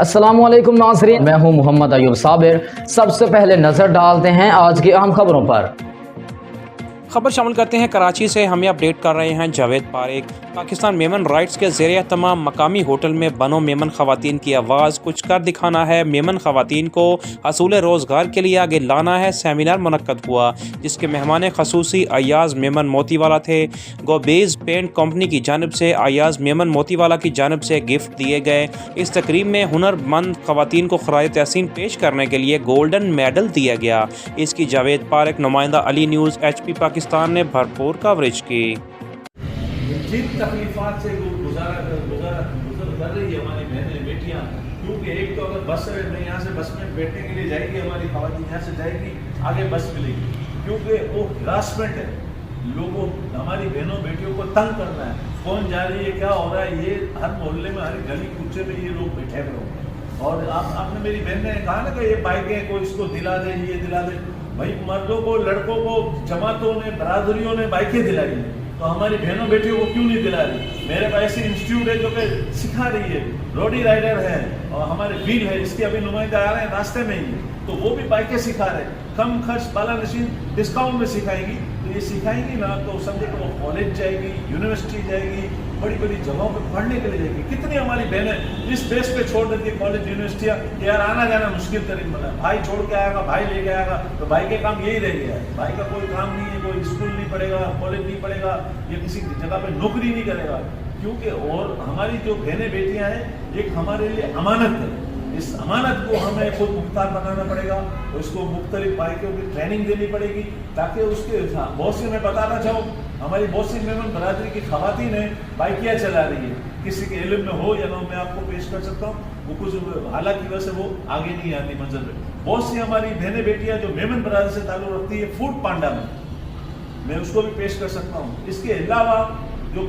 अस्सलामुअलैकुम नाज़रीन, मैं हूं मोहम्मद अयूब साबिर। सबसे पहले नज़र डालते हैं आज की अहम खबरों पर। खबर शामिल करते हैं कराची से। हमें अपडेट कर रहे हैं जावेद पारेख। पाकिस्तान मेमन राइट्स के ज़रिए तमाम मकामी होटल में बनो मेमन ख़वातीन की आवाज़, कुछ कर दिखाना है। मेमन ख़वातीन को हसूल रोज़गार के लिए आगे लाना है। सेमिनार मुनक्कद हुआ जिसके मेहमान खसूसी अयाज़ मेमन मोतीवाला थे। गोबेज़ पेंट कंपनी की जानिब से अयाज़ मेमन मोतीवाला की जानिब से गिफ्ट दिए गए। इस तकरीब में हुनरमंद ख़वातीन को खराज तहसीन पेश करने के लिए गोल्डन मेडल दिया गया। इसकी जावेद पारेख, नुमाइंदा अली न्यूज़ HP पाकिस्तान ने भरपूर कवरेज की। जिन तकलीफात से गुजर कर रही है हमारी बहनें बेटियां, क्योंकि एक तो अगर बस में यहाँ से बस में बैठने के लिए जाएगी हमारी खवातीन, यहाँ से जाएगी आगे बस मिलेगी, क्योंकि वो हरासमेंट है। लोगों हमारी बहनों बेटियों को तंग करना है, कौन जा रही है, क्या हो रहा है, ये हर मोहल्ले में हर गली कूचे में ये लोग बैठे हुए होंगे। और आपने मेरी बहन ने कहा ना कि ये बाइकें कोई इसको दिला दे, ये दिला दे। भाई मर्दों को, लड़कों को, जमातों ने, बरादरियों ने बाइकें दिलाई है, तो हमारी बहनों बेटियों को क्यों नहीं दिला रही? मेरे पास ऐसी इंस्टीट्यूट है जो कि सिखा रही है, रोडी राइडर है और हमारे व्हील है, इसके अभी नुमाइंदे आ रहे हैं रास्ते में ही, तो वो भी बाइकें सिखा रहे हैं। कम खर्च, बाला नशीन, डिस्काउंट में सिखाएंगी। तो ये सिखाएंगी ना तो समझे कि वो कॉलेज जाएगी, यूनिवर्सिटी जाएगी, बड़ी बड़ी जगहों पे पढ़ने के लिए जाएगी। कितनी हमारी बहनें इस बेस पे छोड़ देती है कॉलेज, यूनिवर्सिटियाँ, यार आना जाना मुश्किल तरीन बना, भाई छोड़ के आएगा, भाई लेके आएगा, तो भाई के काम यही रह गया है। भाई का कोई काम नहीं है, कोई स्कूल नहीं पढ़ेगा, कॉलेज नहीं पढ़ेगा, ये किसी जगह पे नौकरी नहीं करेगा, क्योंकि और हमारी जो बहनें बेटियाँ हैं एक हमारे लिए अमानत है। इस अमानत को हमें खुद मुख्तार बनाना पड़ेगा और इसको मुख्तलिफ बाइकों की ट्रेनिंग देनी पड़ेगी, ताकि उसके बहुत सी, मैं बताना चाहूँ, हमारी बहुत सी मेमन बरादरी की खवातीन है बाइकियाँ चला रही है, किसी के इल्म में हो या ना, मैं आपको पेश कर सकता हूँ, वो कुछ हालात की वजह से वो आगे नहीं आती मंजिल में। बहुत सी हमारी बहनें बेटियाँ जो मेमन बरादरी से ताल्लुक़ रखती है फूड पांडा में, मैं उसको भी पेश कर सकता हूँ। इसके अलावा जो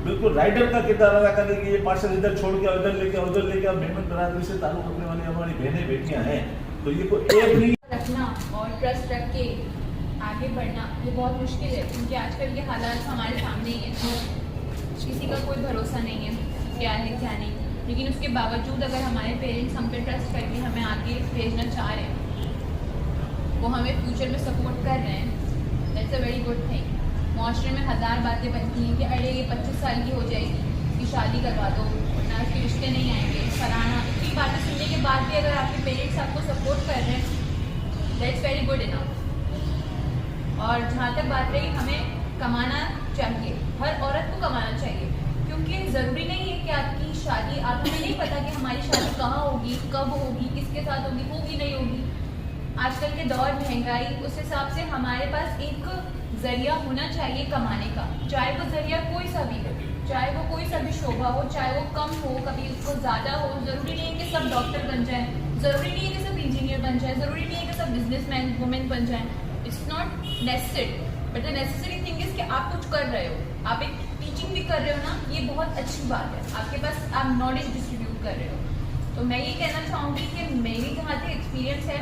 बिल्कुल राइडर का किरदार अदा करेगी, ये पार्सल इधर छोड़ के उधर लेके मेमन बरादरी से ताल्लुक़ रखने वाली हमारी बहनें बेटियाँ हैं, तो ये कोई एक नहीं रखना और ट्रस्ट रख के आगे बढ़ना ये बहुत मुश्किल है, क्योंकि आजकल के हालात हमारे सामने ही है। किसी का कोई भरोसा नहीं है क्या है क्या नहीं, लेकिन उसके बावजूद अगर हमारे पेरेंट्स हम पे ट्रस्ट करके हमें आगे भेजना चाह रहे हैं, वो हमें फ्यूचर में सपोर्ट कर रहे हैं, that's a very good thing. माशरे में हज़ार बातें बनती हैं कि अरे ये 25 साल की हो जाएगी, कि शादी करवा दो वरना उसके रिश्ते नहीं आएंगे, फलाना। इतनी बातें सुनने के बाद भी अगर आपके पेरेंट्स आपको सपोर्ट कर रहे हैं, दैट्स वेरी गुड इनफ। और जहाँ तक बात रही, हमें कमाना चाहिए, हर औरत को कमाना चाहिए, क्योंकि ज़रूरी नहीं है कि आपकी शादी, आप हमें नहीं पता कि हमारी शादी कहाँ होगी, कब होगी, किसके साथ होगी नहीं होगी। आजकल के दौर महंगाई, उस हिसाब से हमारे पास एक जरिया होना चाहिए कमाने का, चाहे वो जरिया कोई सा भी हो, चाहे वो कोई सा भी शोभा हो, चाहे वो कम हो, कभी उसको ज़्यादा हो। ज़रूरी नहीं है कि सब डॉक्टर बन जाए, ज़रूरी नहीं है कि सब इंजीनियर बन जाए, ज़रूरी नहीं है कि सब बिजनेसमैन वुमेन बन जाए। It's not necessary, but the necessary thing is कि आप कुछ कर रहे हो, आप एक टीचिंग भी कर रहे हो ना, ये बहुत अच्छी बात है। आपके पास आप नॉलेज डिस्ट्रीब्यूट कर रहे हो। तो मैं ये कहना चाहूँगी कि मेरी जहाँ तक एक्सपीरियंस है,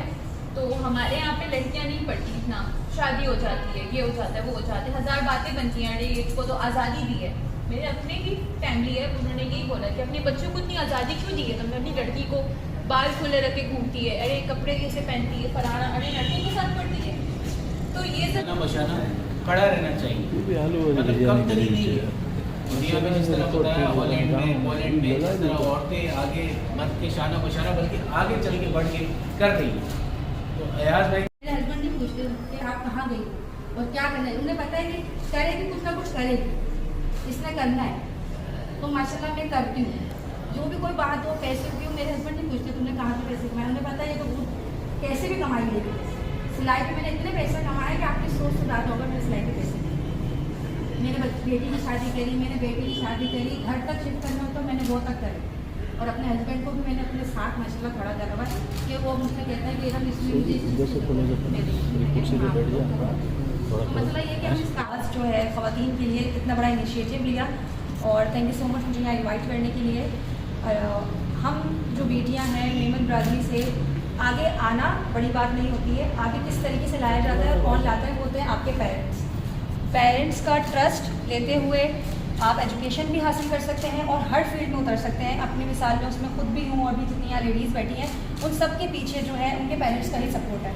तो हमारे यहाँ पे लड़कियाँ नहीं पढ़ती इतना, शादी हो जाती है, ये हो जाता है, वो हो जाता है, हज़ार बातें बनती हैं, अरे इसको तो आज़ादी दी है। मेरे अपने भी फैमिली है, उन्होंने यही बोला कि अपने बच्चों को इतनी आज़ादी क्यों दी है, तुमने अपनी लड़की को बाल खुले रख के घूमती है, अरे कपड़े कैसे पहनती है, फलाना, अरे लड़कों के साथ पढ़ती है। तो ये सब बचाना खड़ा रहना चाहिए, मतलब कम नहीं है। दुनिया में जिस तरह बताया, हॉलैंड में जिस तरह औरतें आगे मर्द के शाना बशाना बल्कि आगे चल के बढ़ के कर रही है। तो अयाज भाई, मेरे हस्बैंड ने पूछते कि आप कहाँ गई और क्या करना है, उन्हें पता है कि करेगी कुछ ना कुछ करेगी, इसने करना है, तो माशाल्लाह मैं करती हूँ। जो भी कोई बात हो, पैसे की हो, मेरे हस्बैंड नहीं पूछते तुमने कहाँ से पैसे कमाए, उन्हें पता है तो कैसे भी कमाई लेगी। सिलाई पे मैंने इतने पैसे कमाए कि आपकी सोच से ज़्यादा होगा मेरे सिलाई के पैसे। मैंने बेटी की शादी करी, मैंने बेटी की शादी करी, घर तक शिफ्ट करना हो तो मैंने वो तक करी, और अपने हस्बैंड को भी मैंने अपने साथ माशाल्लाह खड़ा करा हुआ है कि वो मुझसे कहता है कि हम इसमें मसला ये कि हम इस काज जो है ख़वातीन के लिए इतना बड़ा इनिशिएटिव लिया, और थैंक यू सो मच मुझे यहाँ इन्वाइट करने के लिए। हम जो बेटियाँ हैं मेमन बरादरी से, आगे आना बड़ी बात नहीं होती है, आगे किस तरीके से लाया जाता है और कौन लाता है, वो होते हैं आपके पेरेंट्स का ट्रस्ट लेते हुए आप एजुकेशन भी हासिल कर सकते हैं और हर फील्ड में उतर सकते हैं। अपनी मिसाल में उसमें खुद भी हूँ और भी जितनी यहाँ लेडीज़ बैठी हैं उन सब के पीछे जो है उनके पेरेंट्स का ही सपोर्ट है।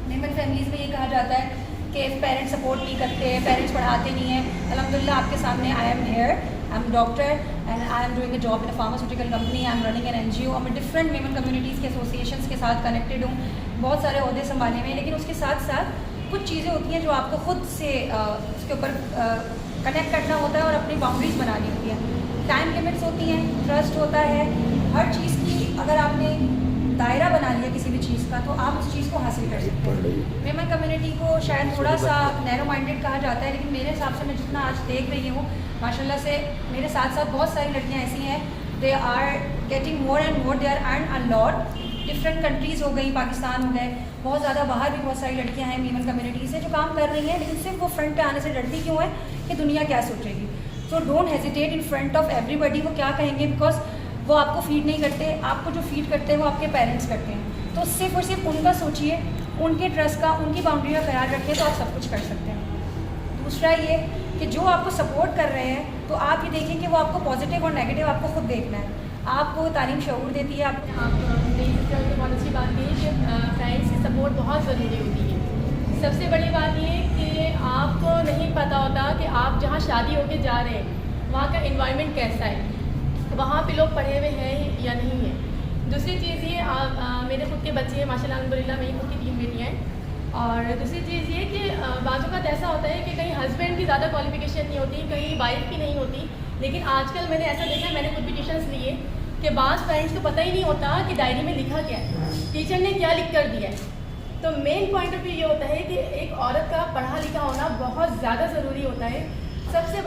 मेमन फैमिलीज़ में ये कहा जाता है कि पेरेंट्स सपोर्ट नहीं करते, पेरेंट्स पढ़ाते नहीं हैं। अल्हम्दुलिल्लाह आपके सामने I am here, I am doctor and I am doing a job in a pharmaceutical company, I am running an NGO और मैं डिफरेंट मेमन कम्युनिटीज़ के एसोसिएशंस के साथ कनेक्टेड हूँ, बहुत सारे ओहदे संभाले हुए हैं। लेकिन उसके साथ साथ कुछ चीज़ें होती हैं जो आपको खुद से उसके ऊपर कनेक्ट करना होता है और अपनी बाउंड्रीज बनानी होती है। टाइम लिमिट्स होती हैं, ट्रस्ट होता है, हर चीज़ की अगर आपने दायरा बना लिया किसी भी चीज़ का तो आप उस चीज़ को हासिल कर सकते हैं। मेमन कम्युनिटी को शायद थोड़ा सा नैरो माइंडेड कहा जाता है, लेकिन मेरे हिसाब से मैं जितना आज देख रही हूँ माशाल्लाह से मेरे साथ साथ बहुत सारी लड़कियाँ ऐसी हैं, they are getting more and more, they are earn a lot. Different countries हो गई, पाकिस्तान हो गए, बहुत ज़्यादा बाहर भी बहुत सारी लड़कियां हैं मेमन कम्युनिटी से जो काम कर रही हैं, लेकिन सिर्फ वो फ्रंट पे आने से डरती क्यों है कि दुनिया क्या सोचेगी। So don't hesitate in front of everybody, वो क्या कहेंगे, बिकॉज वो आपको फीड नहीं करते, आपको जो फीड करते हैं वो आपके पेरेंट्स करते हैं। तो सिर्फ और सिर्फ उनका सोचिए, उनके ट्रस्ट का, उनकी बाउंड्री का ख्याल रखिए तो आप सब कुछ कर सकते हैं। दूसरा ये कि जो आपको सपोर्ट कर रहे हैं तो आप ये देखें कि वो आपको पॉजिटिव और नेगेटिव आपको खुद देखना है। आपको तालीम शऊर देती है। आप मेरी सिस्टर ने बहुत अच्छी बात कही कि फ्रेंड्स की सपोर्ट बहुत ज़रूरी होती है। सबसे बड़ी बात ये कि आपको नहीं पता होता कि आप जहाँ शादी होके जा रहे हैं वहाँ का इन्वायरमेंट कैसा है, वहाँ पे लोग पढ़े हुए हैं या नहीं है। दूसरी चीज़ ये मेरे खुद के बच्चे हैं माशाल्लाह अल्हम्दुलिल्लाह, मेरी खुद की 3 बेटियाँ हैं। और दूसरी चीज़ ये कि बाज़ों का ऐसा होता है कि कहीं हस्बैंड की ज़्यादा क्वालिफिकेशन नहीं होती, कहीं वाइफ की नहीं होती, लेकिन आजकल मैंने ऐसा देखा है, मैंने खुद भी ट्यूशन्स लिए कि बाज़ पेरेंट्स को पता ही नहीं होता कि डायरी में लिखा क्या है, टीचर ने क्या लिख कर दिया है। तो मेन पॉइंट ऑफ व्यू ये होता है कि एक औरत का पढ़ा लिखा होना बहुत ज़्यादा ज़रूरी होता है। सबसे